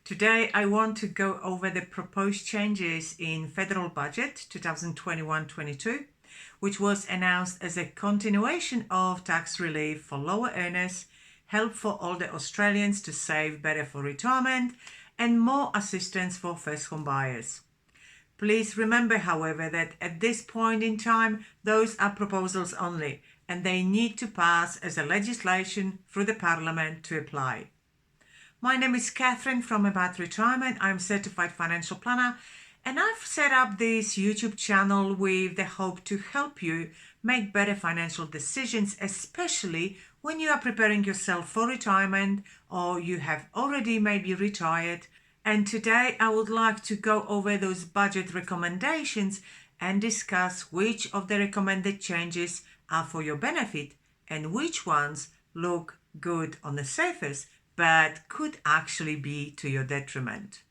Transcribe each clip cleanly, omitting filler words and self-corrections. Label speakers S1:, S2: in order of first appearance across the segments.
S1: Today I want to go over the proposed changes in federal budget 2021-22, which was announced as a continuation of tax relief for lower earners, help for older Australians to save better for retirement, and more assistance for first home buyers. Please remember, however, that at this point in time, those are proposals only, and they need to pass as a legislation through the Parliament to apply. My name is Katherine from About Retirement. I'm Certified Financial Planner, and I've set up this YouTube channel with the hope to help you make better financial decisions, especially when you are preparing yourself for retirement or you have already maybe retired. And today I would like to go over those budget recommendations and discuss which of the recommended changes are for your benefit and which ones look good on the surface but could actually be to your detriment.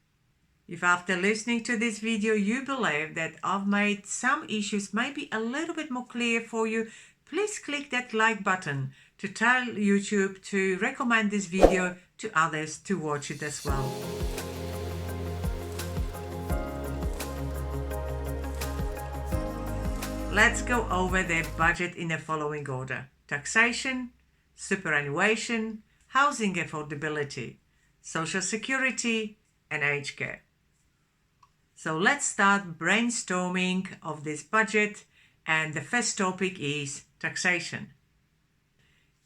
S1: If after listening to this video you believe that I've made some issues maybe a little bit more clear for you, please click that like button to tell YouTube to recommend this video to others to watch it as well. Let's go over the budget in the following order: taxation, superannuation, housing affordability, social security, and aged care. So let's start brainstorming of this budget, and the first topic is taxation.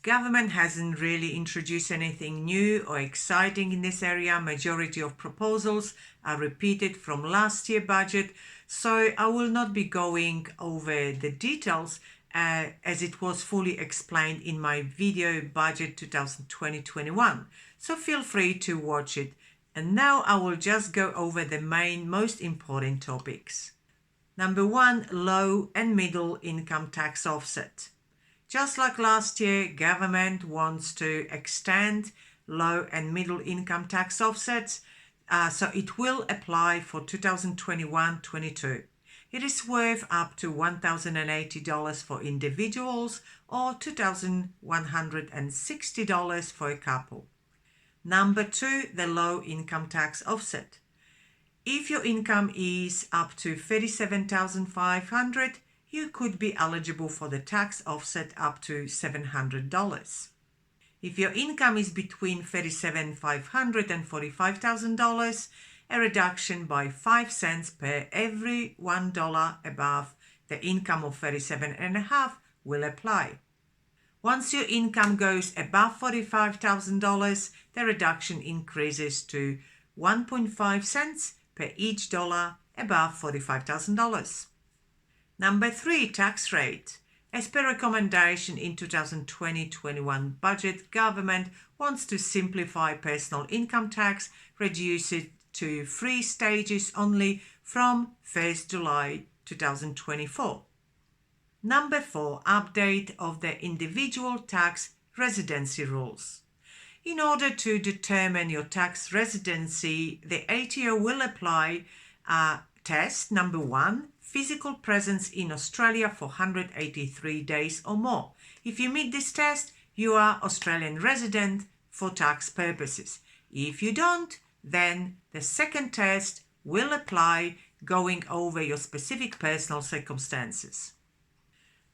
S1: Government hasn't really introduced anything new or exciting in this area. Majority of proposals are repeated from last year's budget, so I will not be going over the details as it was fully explained in my video Budget 2020-21. So feel free to watch it. And now I will just go over the most important topics. Number 1, low and middle income tax offset. Just like last year, government wants to extend low and middle income tax offsets, so it will apply for 2021-22. It is worth up to $1,080 for individuals or $2,160 for a couple. Number 2, the low income tax offset. If your income is up to $37,500, you could be eligible for the tax offset up to $700. If your income is between $37,500 and $45,000, a reduction by 5 cents per every $1 above the income of $37.5 will apply. Once your income goes above $45,000, the reduction increases to 1.5 cents per each dollar above $45,000. Number 3, tax rate. As per recommendation in 2020-21 budget, government wants to simplify personal income tax, reduce it to 3 stages only from 1st July 2024. Number 4, update of the individual tax residency rules. In order to determine your tax residency, the ATO will apply test number 1, physical presence in Australia for 183 days or more. If you meet this test, you are Australian resident for tax purposes. If you don't, then the second test will apply, going over your specific personal circumstances.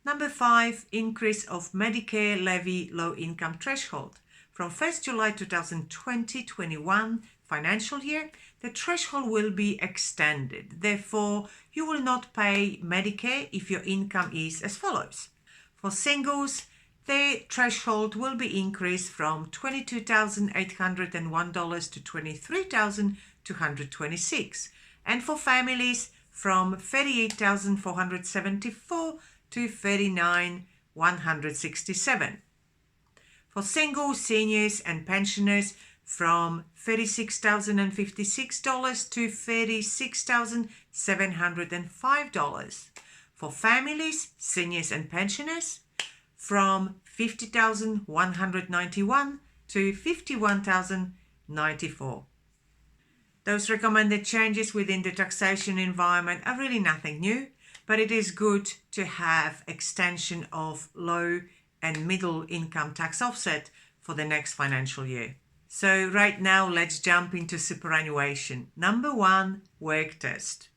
S1: Number 5, increase of Medicare Levy low income threshold. From 1st July 2020-21 financial year, the threshold will be extended. Therefore, you will not pay Medicare if your income is as follows. For singles, the threshold will be increased from $22,801 to $23,226, and for families from $38,474 to $39,167. For single, seniors and pensioners from $36,056 to $36,705. For families, seniors and pensioners from $50,191 to $51,094. Those recommended changes within the taxation environment are really nothing new, but it is good to have extension of low and middle income tax offset for the next financial year. So right now, let's jump into superannuation. Number 1, work test.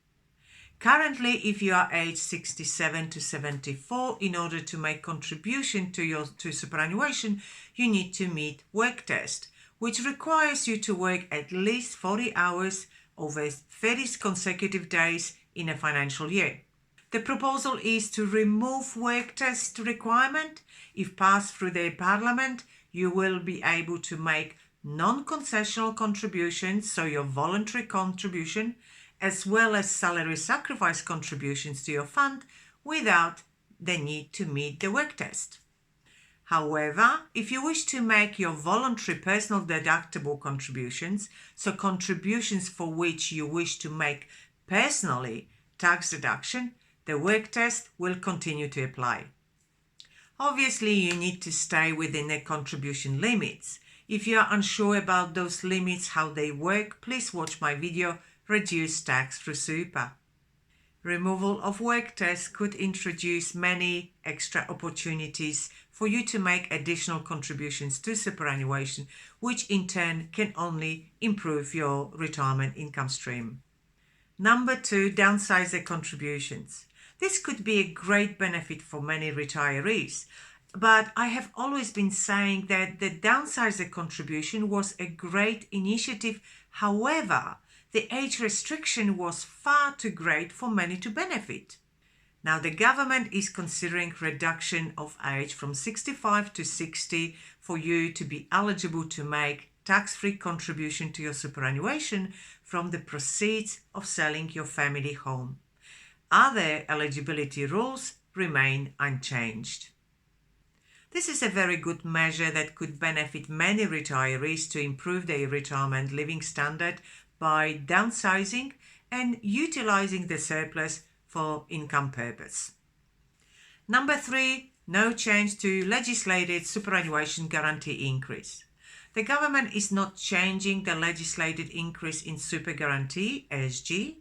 S1: Currently, if you are aged 67 to 74, in order to make contribution to superannuation, you need to meet work test, which requires you to work at least 40 hours over 30 consecutive days in a financial year. The proposal is to remove work test requirement. If passed through the Parliament, you will be able to make non-concessional contributions, so your voluntary contribution, as well as salary sacrifice contributions to your fund without the need to meet the work test. However, if you wish to make your voluntary personal deductible contributions, so contributions for which you wish to make personally tax deduction, the work test will continue to apply. Obviously, you need to stay within the contribution limits. If you are unsure about those limits, how they work, please watch my video, Reduce Tax Through Super. Removal of work tests could introduce many extra opportunities for you to make additional contributions to superannuation, which in turn can only improve your retirement income stream. Number 2, downsizer contributions. This could be a great benefit for many retirees, but I have always been saying that the downsizer contribution was a great initiative. However, the age restriction was far too great for many to benefit. Now, the government is considering reduction of age from 65 to 60 for you to be eligible to make tax-free contribution to your superannuation from the proceeds of selling your family home. Other eligibility rules remain unchanged. This is a very good measure that could benefit many retirees to improve their retirement living standard by downsizing and utilizing the surplus for income purpose. Number 3, no change to legislated superannuation guarantee increase. The government is not changing the legislated increase in super guarantee, ASG.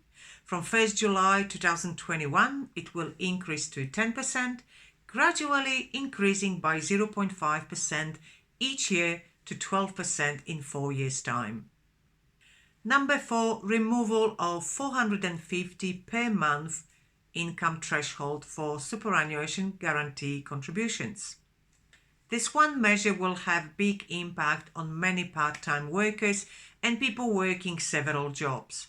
S1: From 1st July 2021, it will increase to 10%, gradually increasing by 0.5% each year to 12% in 4 years' time. Number 4, removal of 450 per month income threshold for superannuation guarantee contributions. This one measure will have big impact on many part-time workers and people working several jobs.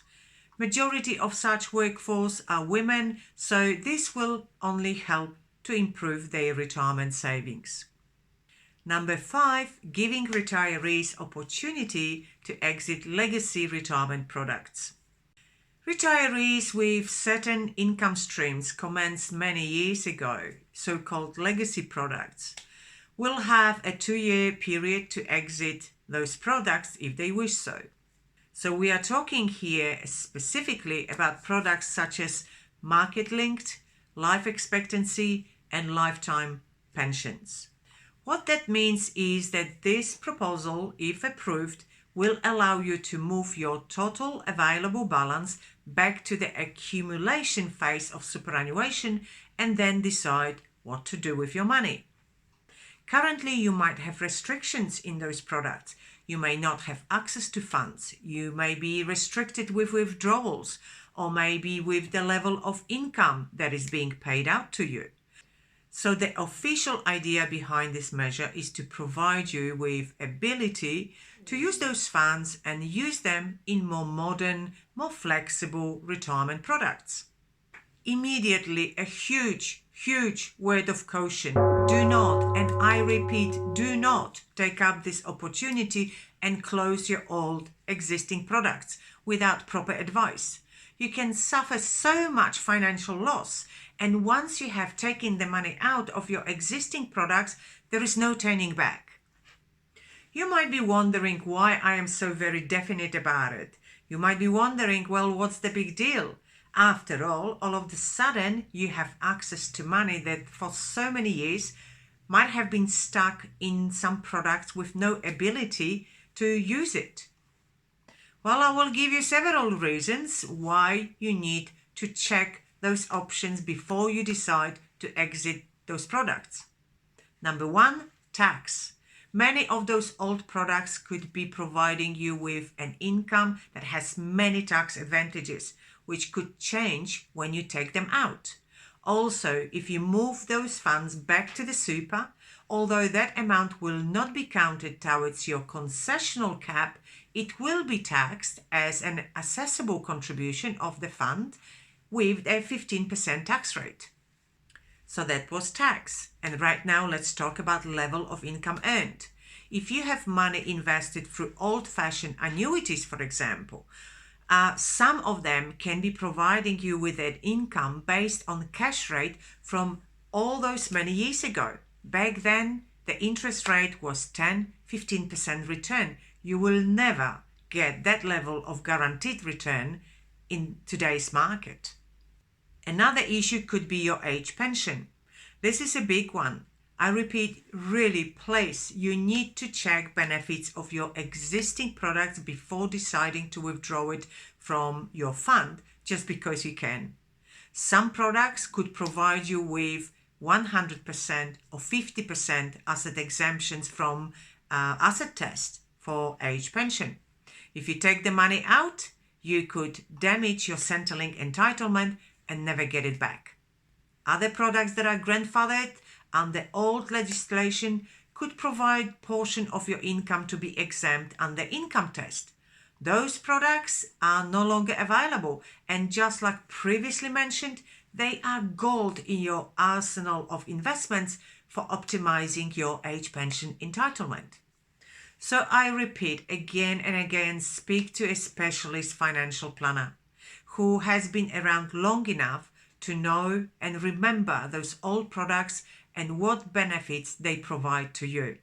S1: Majority of such workforce are women, so this will only help to improve their retirement savings. Number 5, giving retirees opportunity to exit legacy retirement products. Retirees with certain income streams commenced many years ago, so-called legacy products, will have a 2-year period to exit those products if they wish so. So we are talking here specifically about products such as market-linked, life expectancy, and lifetime pensions. What that means is that this proposal, if approved, will allow you to move your total available balance back to the accumulation phase of superannuation and then decide what to do with your money. Currently, you might have restrictions in those products. You may not have access to funds. You may be restricted with withdrawals, or maybe with the level of income that is being paid out to you. So the official idea behind this measure is to provide you with ability to use those funds and use them in more modern, more flexible retirement products. Immediately, a huge word of caution. Do not, and I repeat, do not take up this opportunity and close your old existing products without proper advice. You can suffer so much financial loss, and once you have taken the money out of your existing products, there is no turning back. You might be wondering why I am so very definite about it. You might be wondering, well, what's the big deal? After all of a sudden, you have access to money that for so many years might have been stuck in some products with no ability to use it. Well, I will give you several reasons why you need to check those options before you decide to exit those products. Number 1, tax. Many of those old products could be providing you with an income that has many tax advantages, which could change when you take them out. Also, if you move those funds back to the super, although that amount will not be counted towards your concessional cap, it will be taxed as an assessable contribution of the fund with a 15% tax rate. So that was tax. And right now let's talk about level of income earned. If you have money invested through old-fashioned annuities, for example, some of them can be providing you with an income based on cash rate from all those many years ago. Back then, the interest rate was 10-15% return. You will never get that level of guaranteed return in today's market. Another issue could be your age pension. This is a big one. I repeat, really, please, you need to check benefits of your existing products before deciding to withdraw it from your fund just because you can. Some products could provide you with 100% or 50% asset exemptions from asset test for age pension. If you take the money out, you could damage your Centrelink entitlement and never get it back. Other products that are grandfathered under old legislation could provide portion of your income to be exempt under income test. Those products are no longer available, and just like previously mentioned, they are gold in your arsenal of investments for optimizing your age pension entitlement. So I repeat again and again, speak to a specialist financial planner who has been around long enough to know and remember those old products and what benefits they provide to you.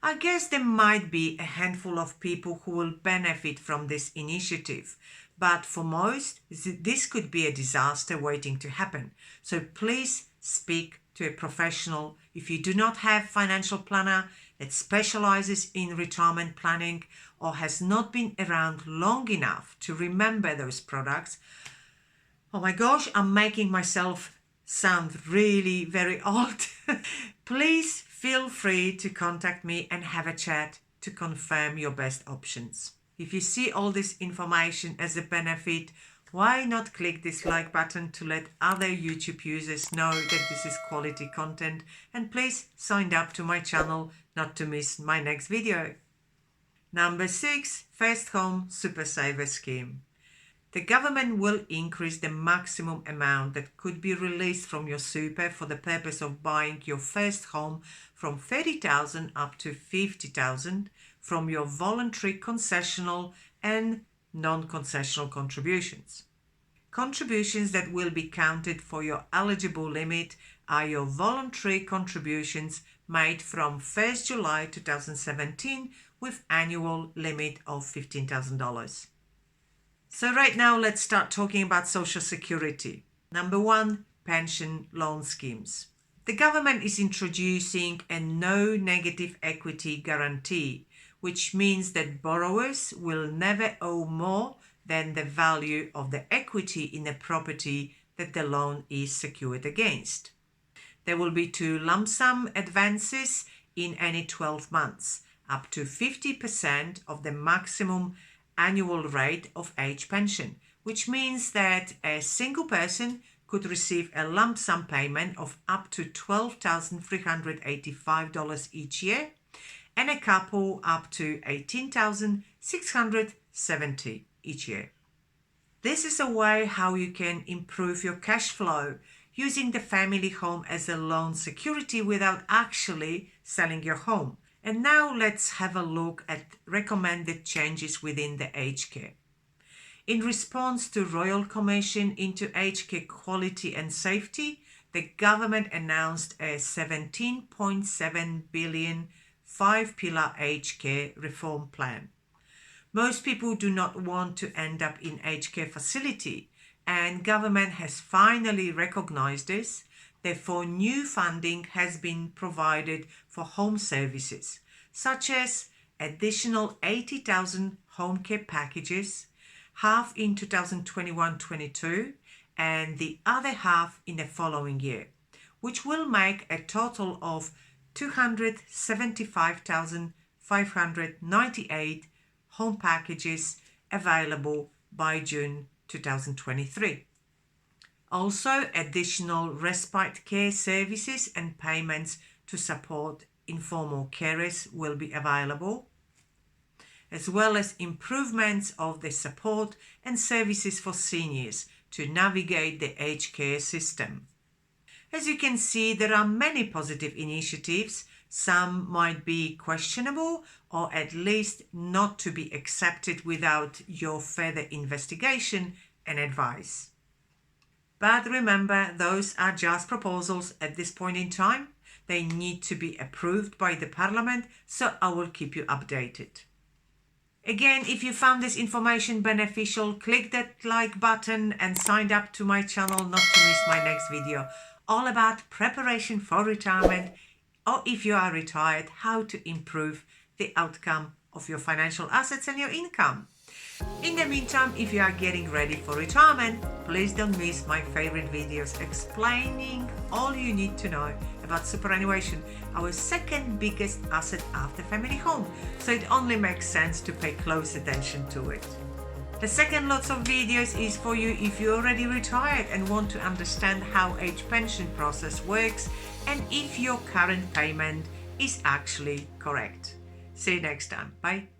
S1: I guess there might be a handful of people who will benefit from this initiative, but for most, this could be a disaster waiting to happen. So please speak to a professional. If you do not have a financial planner that specializes in retirement planning or has not been around long enough to remember those products, oh my gosh, I'm making myself sound really very old. Please feel free to contact me and have a chat to confirm your best options. If you see all this information as a benefit, why not click this like button to let other YouTube users know that this is quality content, and please sign up to my channel not to miss my next video. Number 6, First Home Super Saver Scheme. The government will increase the maximum amount that could be released from your super for the purpose of buying your first home from $30,000 up to $50,000 from your voluntary concessional and non-concessional contributions. Contributions that will be counted for your eligible limit are your voluntary contributions made from 1st July 2017 with annual limit of $15,000. So right now, let's start talking about Social Security. Number 1, pension loan schemes. The government is introducing a no negative equity guarantee, which means that borrowers will never owe more than the value of the equity in the property that the loan is secured against. There will be 2 lump sum advances in any 12 months, up to 50% of the maximum annual rate of age pension, which means that a single person could receive a lump sum payment of up to $12,385 each year, and a couple up to $18,670 each year. This is a way how you can improve your cash flow using the family home as a loan security without actually selling your home. And now let's have a look at recommended changes within the aged care. In response to Royal Commission into Aged Care Quality and Safety, the government announced a $17.7 billion 5-pillar aged care reform plan. Most people do not want to end up in aged care facility, and government has finally recognized this. Therefore, new funding has been provided for home services, such as additional 80,000 home care packages, half in 2021-22 and the other half in the following year, which will make a total of 275,598 home packages available by June 2023. Also, additional respite care services and payments to support informal carers will be available, as well as improvements of the support and services for seniors to navigate the aged care system. As you can see, there are many positive initiatives. Some might be questionable or at least not to be accepted without your further investigation and advice. But remember, those are just proposals at this point in time. They need to be approved by the Parliament, so I will keep you updated. Again, if you found this information beneficial, click that like button and sign up to my channel not to miss my next video, all about preparation for retirement, or if you are retired, how to improve the outcome of your financial assets and your income. In the meantime, if you are getting ready for retirement, please don't miss my favorite videos explaining all you need to know about superannuation, our second biggest asset after family home, so it only makes sense to pay close attention to it. The second lots of videos is for you if you're already retired and want to understand how age pension process works and if your current payment is actually correct. See you next time. Bye.